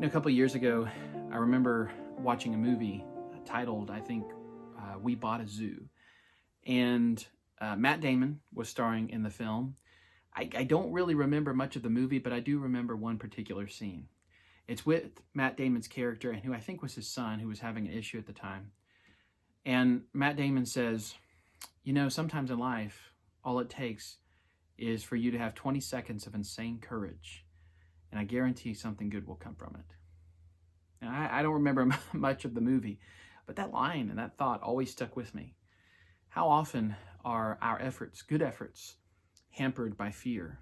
A couple of years ago, I remember watching a movie titled, We Bought a Zoo. And Matt Damon was starring in the film. I don't really remember much of the movie, but I do remember one particular scene. It's with Matt Damon's character, and who I think was his son, who was having an issue at the time. And Matt Damon says, sometimes in life, all it takes is for you to have 20 seconds of insane courage, and I guarantee something good will come from it. Now, I don't remember much of the movie, but that line and that thought always stuck with me. How often are our efforts, good efforts, hampered by fear?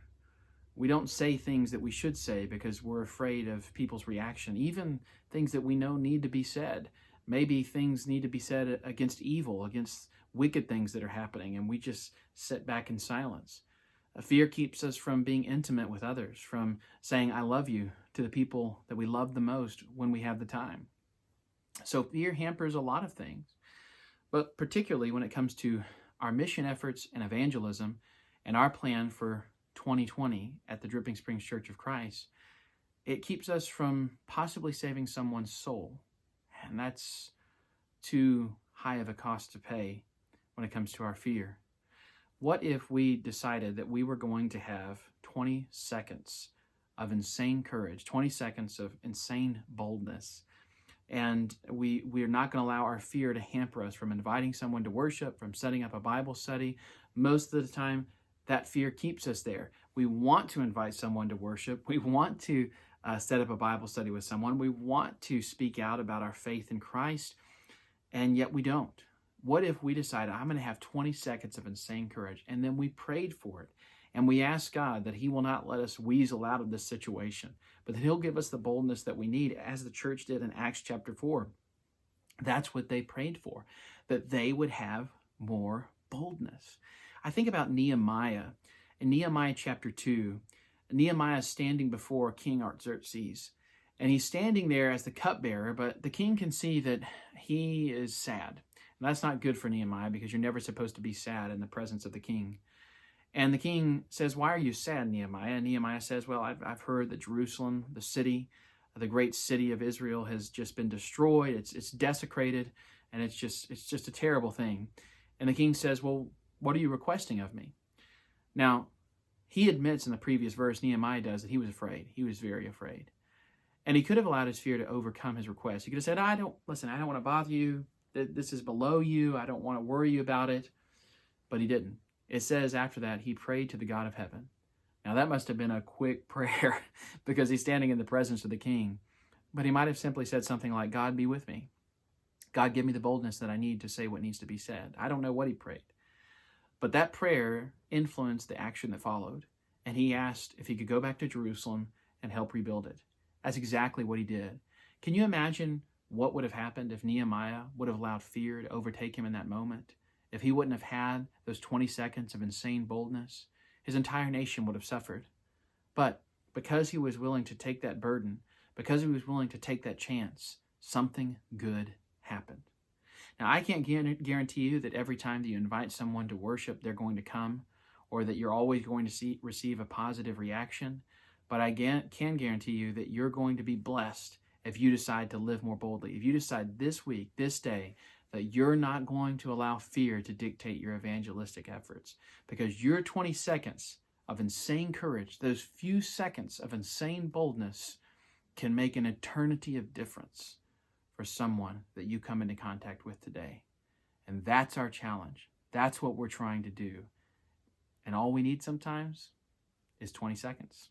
We don't say things that we should say because we're afraid of people's reaction, even things that we know need to be said. Maybe things need to be said against evil, against wicked things that are happening, and we just sit back in silence. Fear keeps us from being intimate with others, from saying, I love you to the people that we love the most when we have the time. So fear hampers a lot of things, but particularly when it comes to our mission efforts and evangelism and our plan for 2020 at the Dripping Springs Church of Christ, it keeps us from possibly saving someone's soul. And that's too high of a cost to pay when it comes to our fear. What if we decided that we were going to have 20 seconds of insane courage, 20 seconds of insane boldness, and we're not going to allow our fear to hamper us from inviting someone to worship, from setting up a Bible study? Most of the time, that fear keeps us there. We want to invite someone to worship. We want to set up a Bible study with someone. We want to speak out about our faith in Christ, and yet we don't. What if we decided, I'm going to have 20 seconds of insane courage, and then we prayed for it, and we asked God that He will not let us weasel out of this situation, but that He'll give us the boldness that we need, as the church did in Acts chapter 4. That's what they prayed for, that they would have more boldness. I think about Nehemiah. In Nehemiah chapter 2, Nehemiah is standing before King Artaxerxes, and he's standing there as the cupbearer, but the king can see that he is sad. And that's not good for Nehemiah, because you're never supposed to be sad in the presence of the king. And the king says, why are you sad, Nehemiah? And Nehemiah says, well, I've heard that Jerusalem, the city, the great city of Israel, has just been destroyed. It's desecrated, and it's just a terrible thing. And the king says, well, what are you requesting of me? Now, he admits in the previous verse, Nehemiah does, that he was afraid. He was very afraid. And he could have allowed his fear to overcome his request. He could have said, I don't want to bother you. This is below you. I don't want to worry you about it. But he didn't. It says after that, he prayed to the God of heaven. Now, that must have been a quick prayer because he's standing in the presence of the king. But he might have simply said something like, God, be with me. God, give me the boldness that I need to say what needs to be said. I don't know what he prayed. But that prayer influenced the action that followed. And he asked if he could go back to Jerusalem and help rebuild it. That's exactly what he did. Can you imagine what would have happened if Nehemiah would have allowed fear to overtake him in that moment? If he wouldn't have had those 20 seconds of insane boldness, his entire nation would have suffered. But because he was willing to take that burden, because he was willing to take that chance, something good happened. Now, I can't guarantee you that every time that you invite someone to worship, they're going to come, or that you're always going to receive a positive reaction. But I can guarantee you that you're going to be blessed if you decide to live more boldly. If you decide this week, this day, that you're not going to allow fear to dictate your evangelistic efforts, because your 20 seconds of insane courage, those few seconds of insane boldness, can make an eternity of difference for someone that you come into contact with today. And that's our challenge. That's what we're trying to do. And all we need sometimes is 20 seconds.